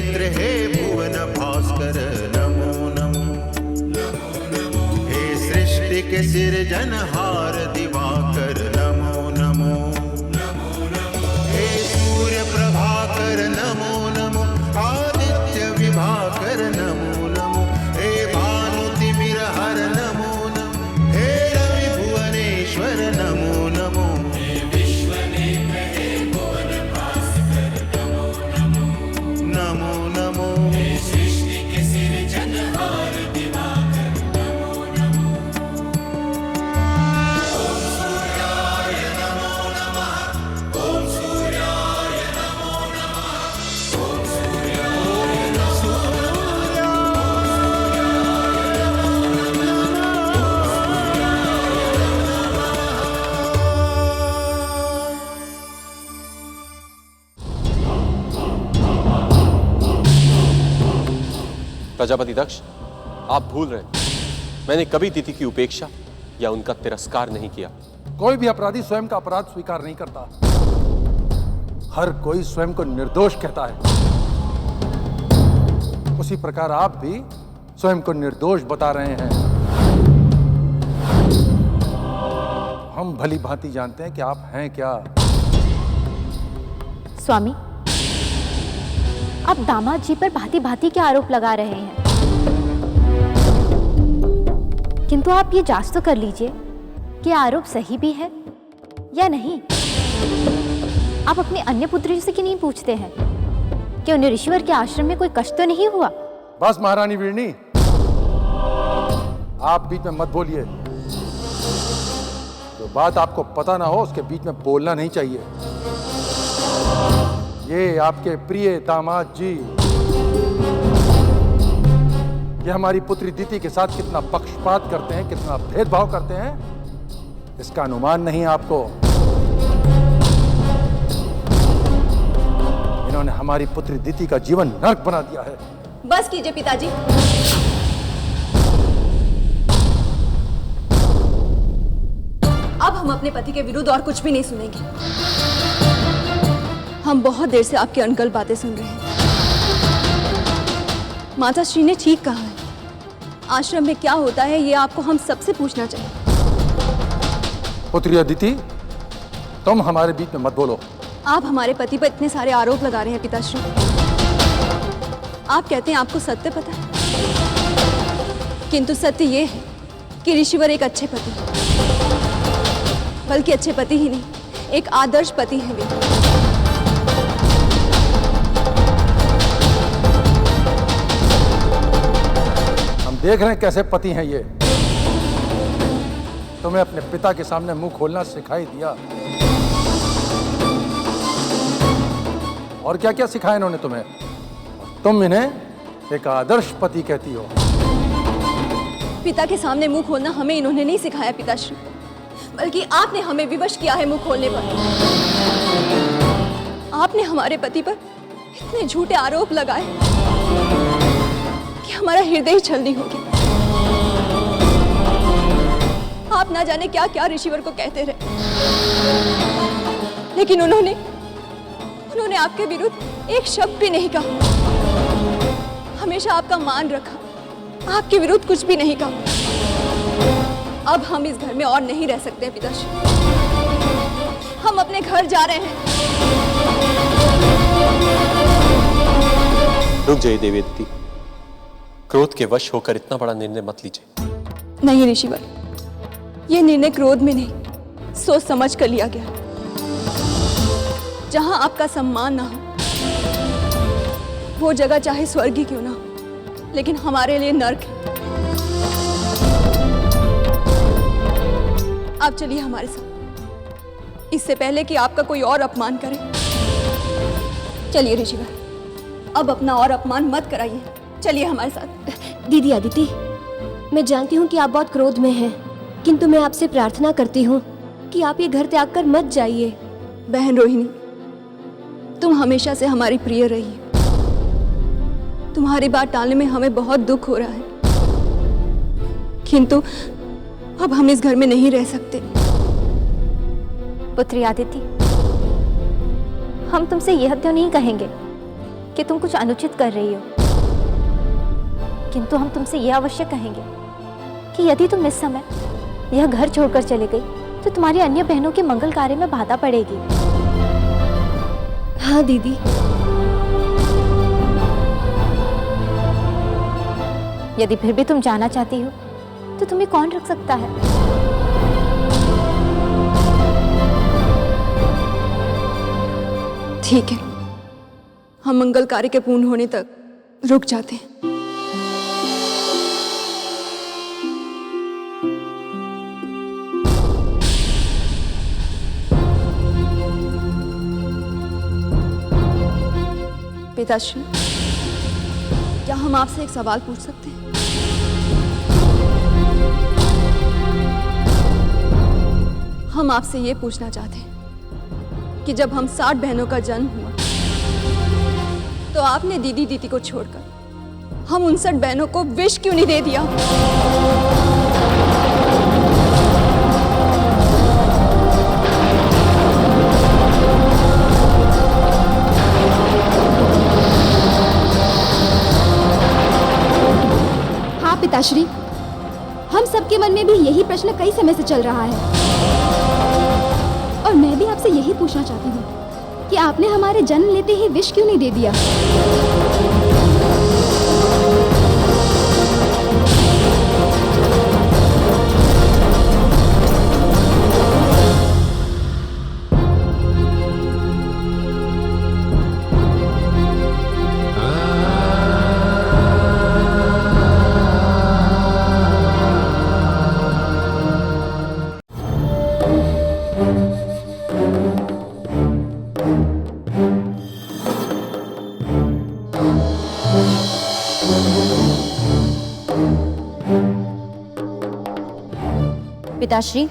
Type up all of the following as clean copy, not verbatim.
नेत्र हे भुवन भास्कर नमो नमो। हे सृष्टि के सिरजनहार दिवाकर नमो नमो। हे सूर्य प्रभाकर नमो नमो। आदित्य विभाकर नमो नमो। हे भानु तिमिरहर नमो नमो। हे रवि भुवनेश्वर नमो नमो। नमो नमो। हे सृष्टि के सिरजनहार दिवाकर नमो नमो। ओम सूर्याय नमो नमः। ओम सूर्याय नमो नमः। ओम सूर्याय नमो प्रजापति दक्ष, आप भूल रहे हैं, मैंने कभी तिथि की उपेक्षा या उनका तिरस्कार नहीं किया। कोई भी अपराधी स्वयं का अपराध स्वीकार नहीं करता। हर कोई स्वयं को निर्दोष कहता है। उसी प्रकार आप भी स्वयं को निर्दोष बता रहे हैं। हम भली भांति जानते हैं कि आप हैं क्या। स्वामी, आप दामाद जी पर भांति भांति के आरोप लगा रहे हैं, किंतु आप ये जांच तो कर लीजिए कि आरोप सही भी है या नहीं। आप अपनी अन्य पुत्री से क्यों नहीं पूछते हैं कि उन्हें ऋषिवर के आश्रम में कोई कष्ट तो नहीं हुआ? बस महारानी वीरनी, आप बीच में मत बोलिए। जो बात आपको पता ना हो उसके बीच में बोलना नहीं चाहिए। ये आपके प्रिय दामाद जी, ये हमारी पुत्री दीति के साथ कितना पक्षपात करते हैं, कितना भेदभाव करते हैं, इसका अनुमान नहीं आपको। इन्होंने हमारी पुत्री दीति का जीवन नरक बना दिया है। बस कीजिए पिताजी। अब हम अपने पति के विरुद्ध और कुछ भी नहीं सुनेंगे। हम बहुत देर से आपकी अनकल बातें सुन रहे हैं। माता श्री ने ठीक कहा है, आश्रम में क्या होता है ये आपको हम सबसे पूछना चाहिए। पुत्री अदिति, तुम हमारे बीच में मत बोलो। आप हमारे पति पर इतने सारे आरोप लगा रहे हैं पिताश्री। आप कहते हैं आपको सत्य पता है, किंतु सत्य ये है कि ऋषिवर एक अच्छे पति हैं। बल्कि अच्छे पति ही नहीं, एक आदर्श पति हैं वे। देख रहे हैं कैसे पति हैं ये। तुम्हें अपने पिता के सामने मुंह खोलना सिखाई दिया। और क्या क्या सिखाया इन्होंने तुम्हें? तुम इन्हें एक आदर्श पति कहती हो। पिता के सामने मुंह खोलना हमें इन्होंने नहीं सिखाया पिताश्री, बल्कि आपने हमें विवश किया है मुंह खोलने पर। आपने हमारे पति पर इतने झूठे आरोप लगाए कि हमारा हृदय छलनी हो गया। आप ना जाने क्या क्या ऋषिवर को कहते रहे, लेकिन उन्होंने आपके विरुद्ध एक शब्द भी नहीं कहा। हमेशा आपका मान रखा, आपके विरुद्ध कुछ भी नहीं कहा। अब हम इस घर में और नहीं रह सकते हैं पिताश्री। हम अपने घर जा रहे हैं। रुक जाइए देवी अदिति, क्रोध के वश होकर इतना बड़ा निर्णय मत लीजिए। नहीं ऋषिवर, यह निर्णय क्रोध में नहीं, सोच समझ कर लिया गया। जहां आपका सम्मान ना हो, वो जगह चाहे स्वर्ग ही क्यों ना हो, लेकिन हमारे लिए नर्क है। आप चलिए हमारे साथ, इससे पहले कि आपका कोई और अपमान करे। चलिए ऋषिवर, अब अपना और अपमान मत कराइए। चलिए हमारे साथ। दीदी अदिति, मैं जानती हूँ कि आप बहुत क्रोध में हैं, किंतु मैं आपसे प्रार्थना करती हूँ कि आप ये घर त्याग कर मत जाइए। बहन रोहिणी, तुम हमेशा से हमारी प्रिय रही हो। तुम्हारी बात टालने में हमें बहुत दुख हो रहा है, किंतु अब हम इस घर में नहीं रह सकते। पुत्री आदिति, हम तुमसे यह तो नहीं कहेंगे कि तुम कुछ अनुचित कर रही हो, किंतु हम तुमसे यह अवश्य कहेंगे कि यदि तुम इस समय यह घर छोड़कर चले गई तो तुम्हारी अन्य बहनों के मंगल कार्य में बाधा पड़ेगी। हाँ दीदी। यदि फिर भी तुम जाना चाहती हो तो तुम्हें कौन रोक सकता है? ठीक है, हम मंगल कार्य के पूर्ण होने तक रुक जाते हैं। पिताश्री, क्या हम आपसे एक सवाल पूछ सकते हैं? हम आपसे ये पूछना चाहते हैं कि जब हम 60 बहनों का जन्म हुआ तो आपने दीदी को छोड़कर हम 59 बहनों को विष क्यों नहीं दे दिया? हाँ पिताश्री, हम सबके मन में भी यही प्रश्न कई समय से चल रहा है और मैं भी आपसे यही पूछना चाहती हूँ कि आपने हमारे जन्म लेते ही विष क्यों नहीं दे दिया? पिताश्री,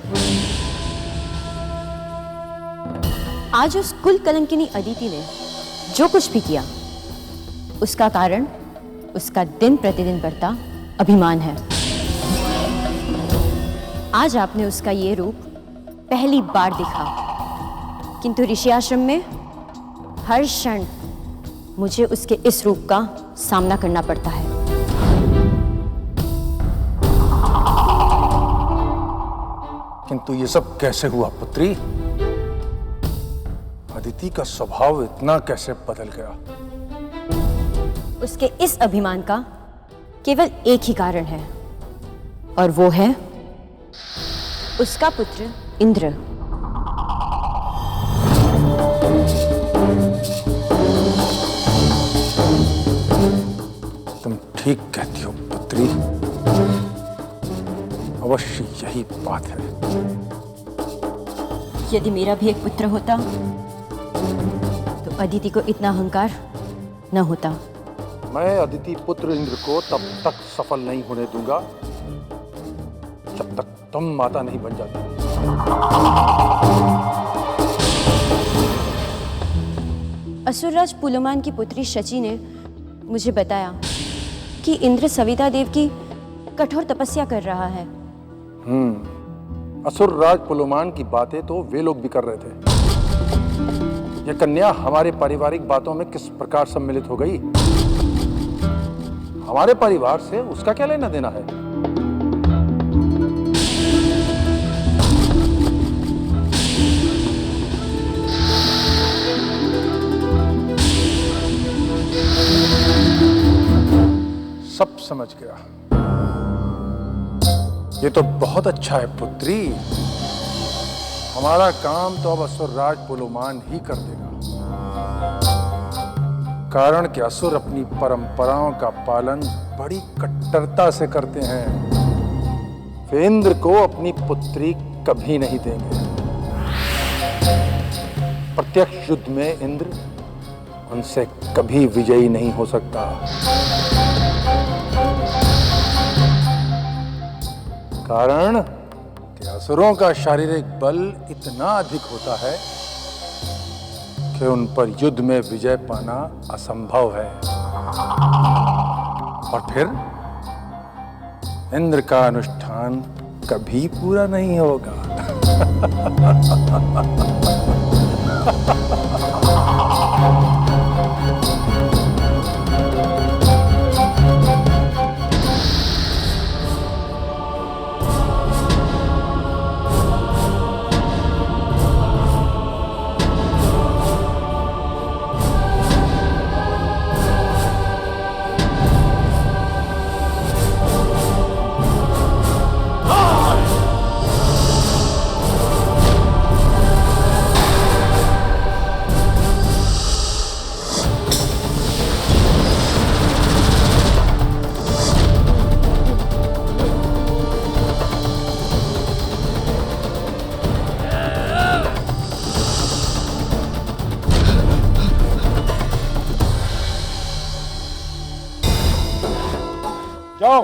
आज उस कुल कलंकिनी अदिति ने जो कुछ भी किया उसका कारण उसका दिन प्रतिदिन बढ़ता अभिमान है। आज आपने उसका ये रूप पहली बार देखा, किंतु ऋषि आश्रम में हर क्षण मुझे उसके इस रूप का सामना करना पड़ता है। किंतु ये सब कैसे हुआ पुत्री? अदिति का स्वभाव इतना कैसे बदल गया? उसके इस अभिमान का केवल एक ही कारण है और वो है उसका पुत्र इंद्र। तुम ठीक कहती हो पुत्री, अवश्य यही बात है। यदि मेरा भी एक पुत्र होता तो अदिति को इतना अहंकार न होता। मैं अदिति पुत्र इंद्र को तब तक सफल नहीं होने दूंगा जब तक तुम माता नहीं बन जाती। असुरराज पुलुमान की पुत्री शची ने मुझे बताया कि इंद्र सविता देव की कठोर तपस्या कर रहा है। असुरराज पुलुमान की बातें तो वे लोग भी कर रहे थे। यह कन्या हमारे पारिवारिक बातों में किस प्रकार सम्मिलित हो गई? हमारे परिवार से उसका क्या लेना देना है? सब समझ गया। ये तो बहुत अच्छा है पुत्री। हमारा काम तो अब असुरराज पुलुमान ही कर देगा, कारण कि असुर अपनी परंपराओं का पालन बड़ी कट्टरता से करते हैं। वे इंद्र को अपनी पुत्री कभी नहीं देंगे। प्रत्यक्ष युद्ध में इंद्र उनसे कभी विजयी नहीं हो सकता। कारण कि असुरों का शारीरिक बल इतना अधिक होता है कि उन पर युद्ध में विजय पाना असंभव है। और फिर इंद्र का अनुष्ठान कभी पूरा नहीं होगा। जाओ,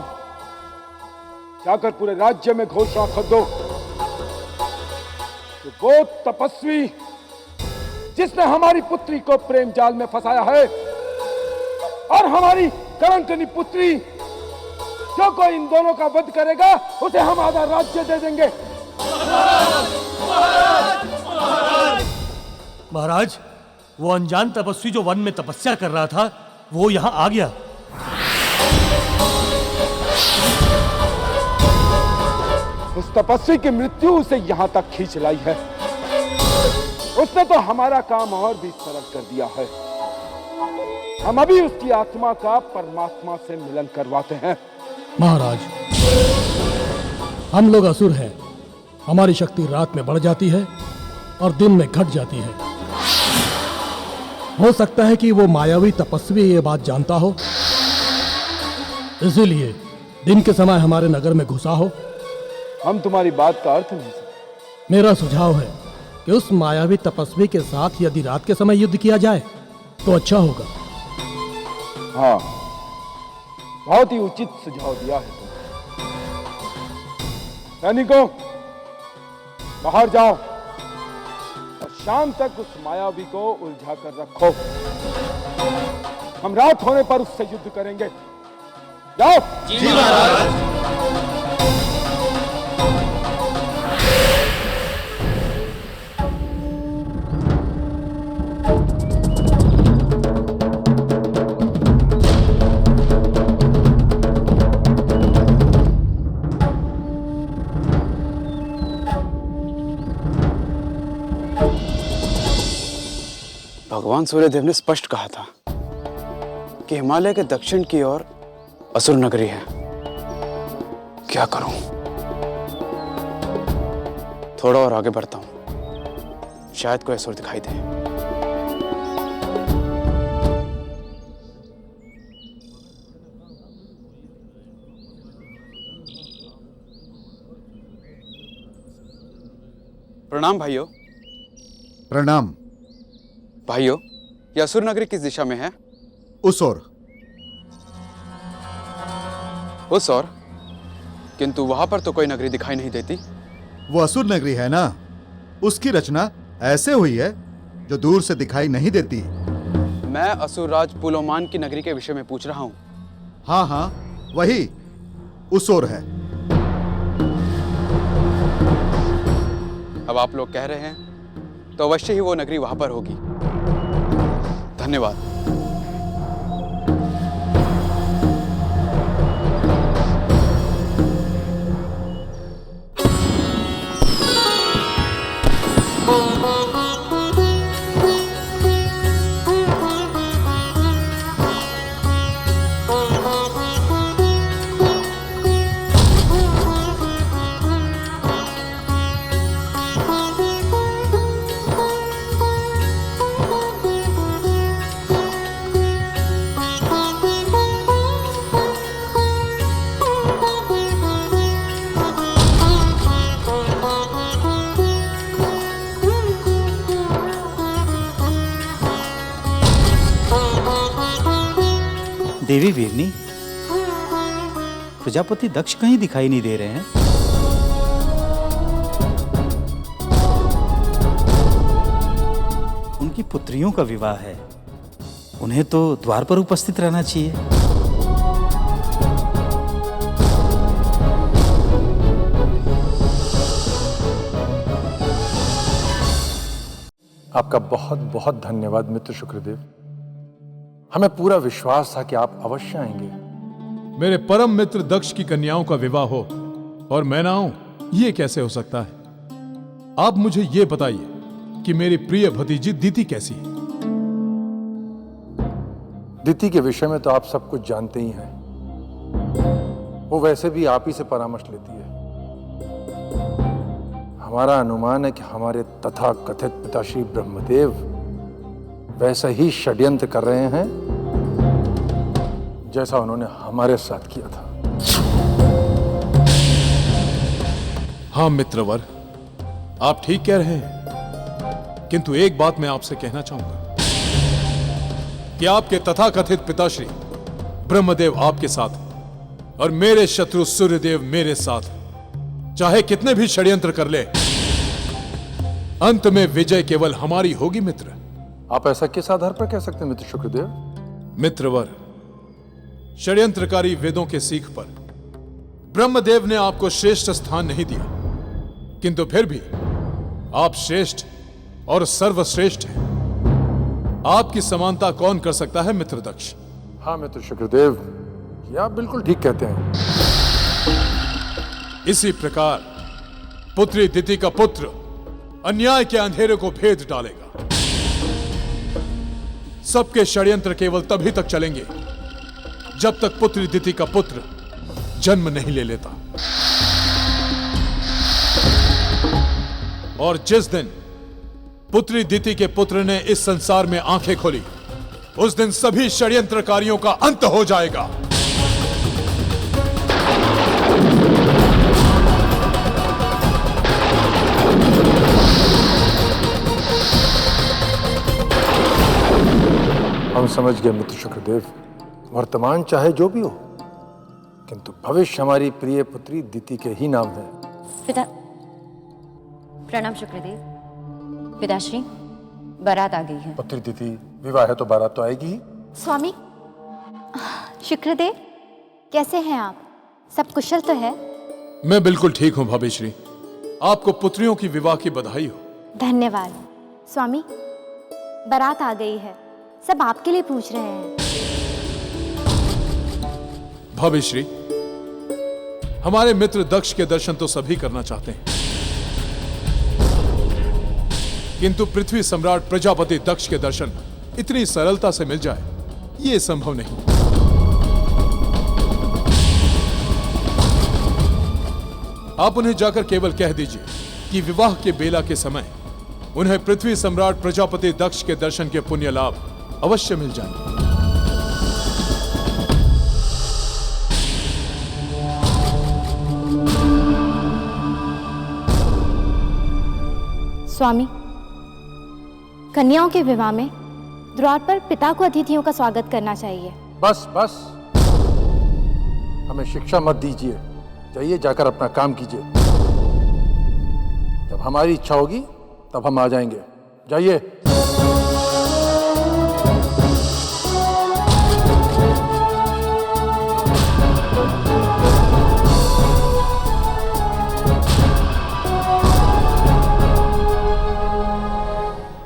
जाकर पूरे राज्य में घोषणा कर दो कि वो तपस्वी जिसने हमारी पुत्री को प्रेम जाल में फंसाया है और हमारी कलंकनी पुत्री, जो कोई इन दोनों का वध करेगा उसे हम आधा राज्य दे देंगे। महाराज, वो अनजान तपस्वी जो वन में तपस्या कर रहा था, वो यहाँ आ गया। उस तपस्वी की मृत्यु उसे यहाँ तक खींच लाई है। उसने तो हमारा काम और भी सरल कर दिया है। हम अभी उसकी आत्मा का परमात्मा से मिलन करवाते हैं। महाराज, हम लोग असुर हैं। हमारी शक्ति रात में बढ़ जाती है और दिन में घट जाती है। हो सकता है कि वो मायावी तपस्वी ये बात जानता हो, इसीलिए दिन के समय हमारे नगर में घुसा हो। हम तुम्हारी बात का अर्थ नहीं समझे। मेरा सुझाव है कि उस मायावी तपस्वी के साथ यदि रात के समय युद्ध किया जाए तो अच्छा होगा। हाँ, बहुत ही उचित सुझाव दिया है तुमने। सैनिकों, बाहर जाओ और शाम तक उस मायावी को उलझा कर रखो। हम रात होने पर उससे युद्ध करेंगे। जाओ। जी महाराज। भगवान सूर्यदेव ने स्पष्ट कहा था कि हिमालय के दक्षिण की ओर असुर नगरी है। क्या करूं? थोड़ा और आगे बढ़ता हूं, शायद कोई असुर दिखाई दे। प्रणाम भाइयों। प्रणाम भाइयों, यह असुर नगरी किस दिशा में है? उस ओर। उस ओर? किंतु वहां पर तो कोई नगरी दिखाई नहीं देती। वो असुर नगरी है ना, उसकी रचना ऐसे हुई है जो दूर से दिखाई नहीं देती। मैं असुरराज पुलोमान की नगरी के विषय में पूछ रहा हूं। हाँ हाँ, वही उस ओर है। अब आप लोग कह रहे हैं तो अवश्य ही वो नगरी वहां पर होगी। धन्यवाद। देवी वीरनी, प्रजापति दक्ष कहीं दिखाई नहीं दे रहे हैं। उनकी पुत्रियों का विवाह है, उन्हें तो द्वार पर उपस्थित रहना चाहिए। आपका बहुत बहुत धन्यवाद मित्र शुक्रदेव। हमें पूरा विश्वास था कि आप अवश्य आएंगे। मेरे परम मित्र दक्ष की कन्याओं का विवाह हो और मैं ना आऊं, ये कैसे हो सकता है? आप मुझे ये बताइए कि मेरी प्रिय भतीजी दिति कैसी है? दिति के विषय में तो आप सब कुछ जानते ही हैं। वो वैसे भी आप ही से परामर्श लेती है। हमारा अनुमान है कि हमारे तथा कथित पिताश्री ब्रह्मदेव वैसा ही षड्यंत्र कर रहे हैं जैसा उन्होंने हमारे साथ किया था। हाँ मित्रवर, आप ठीक कह रहे हैं, किंतु एक बात मैं आपसे कहना चाहूंगा कि आपके तथाकथित पिताश्री ब्रह्मदेव आपके साथ और मेरे शत्रु सूर्यदेव मेरे साथ हैं। चाहे कितने भी षड्यंत्र कर ले, अंत में विजय केवल हमारी होगी मित्र। आप ऐसा किस आधार पर कह सकते हैं मित्र शुक्रदेव? मित्रवर, षड्यंत्रकारी वेदों के सीख पर ब्रह्मदेव ने आपको श्रेष्ठ स्थान नहीं दिया, किंतु फिर भी आप श्रेष्ठ और सर्वश्रेष्ठ हैं। आपकी समानता कौन कर सकता है मित्र दक्ष? हाँ मित्र शुक्रदेव, ये आप बिल्कुल ठीक कहते हैं। इसी प्रकार पुत्री दिति का पुत्र अन्याय के अंधेरे को भेद डालेगा। सबके षड्यंत्र केवल तभी तक चलेंगे जब तक पुत्री दिति का पुत्र जन्म नहीं ले लेता। और जिस दिन पुत्री दिति के पुत्र ने इस संसार में आंखें खोली, उस दिन सभी षड्यंत्रकारियों का अंत हो जाएगा। हम समझ गए मित्र शुक्रदेव। वर्तमान चाहे जो भी हो, किंतु भविष्य हमारी प्रिय पुत्री दिति के ही नाम है। पिता प्रणाम शुक्रदेव। पिताश्री, बारात आ गई है। पुत्री दिति, विवाह है तो बारात तो आएगी ही। स्वामी, शुक्रदेव, कैसे हैं आप? सब कुशल तो है? मैं बिल्कुल ठीक हूं भाभी श्री। आपको पुत्रियों की विवाह की बधाई हो। धन्यवाद स्वामी। बारात आ गई है, सब आपके लिए पूछ रहे हैं। भाभी श्री, हमारे मित्र दक्ष के दर्शन तो सभी करना चाहते हैं, किंतु पृथ्वी सम्राट प्रजापति दक्ष के दर्शन इतनी सरलता से मिल जाए, यह संभव नहीं। आप उन्हें जाकर केवल कह दीजिए कि विवाह के बेला के समय उन्हें पृथ्वी सम्राट प्रजापति दक्ष के दर्शन के पुण्य लाभ अवश्य मिल जाएंगे। स्वामी, कन्याओं के विवाह में द्वार पर पिता को अतिथियों का स्वागत करना चाहिए। बस बस, हमें शिक्षा मत दीजिए। जाइए, जाकर अपना काम कीजिए। जब हमारी इच्छा होगी तब हम आ जाएंगे। जाइए।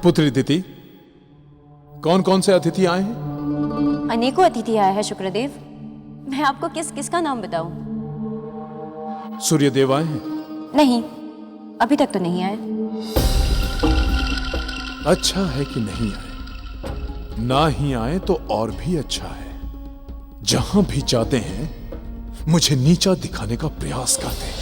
पुत्री दिति, कौन कौन से अतिथि आए हैं? अनेकों अतिथि आए हैं शुक्रदेव। मैं आपको किस किस का नाम बताऊं? सूर्यदेव आए हैं? नहीं, अभी तक तो नहीं आए। अच्छा है कि नहीं आए। ना ही आए तो और भी अच्छा है। जहां भी जाते हैं मुझे नीचा दिखाने का प्रयास करते हैं।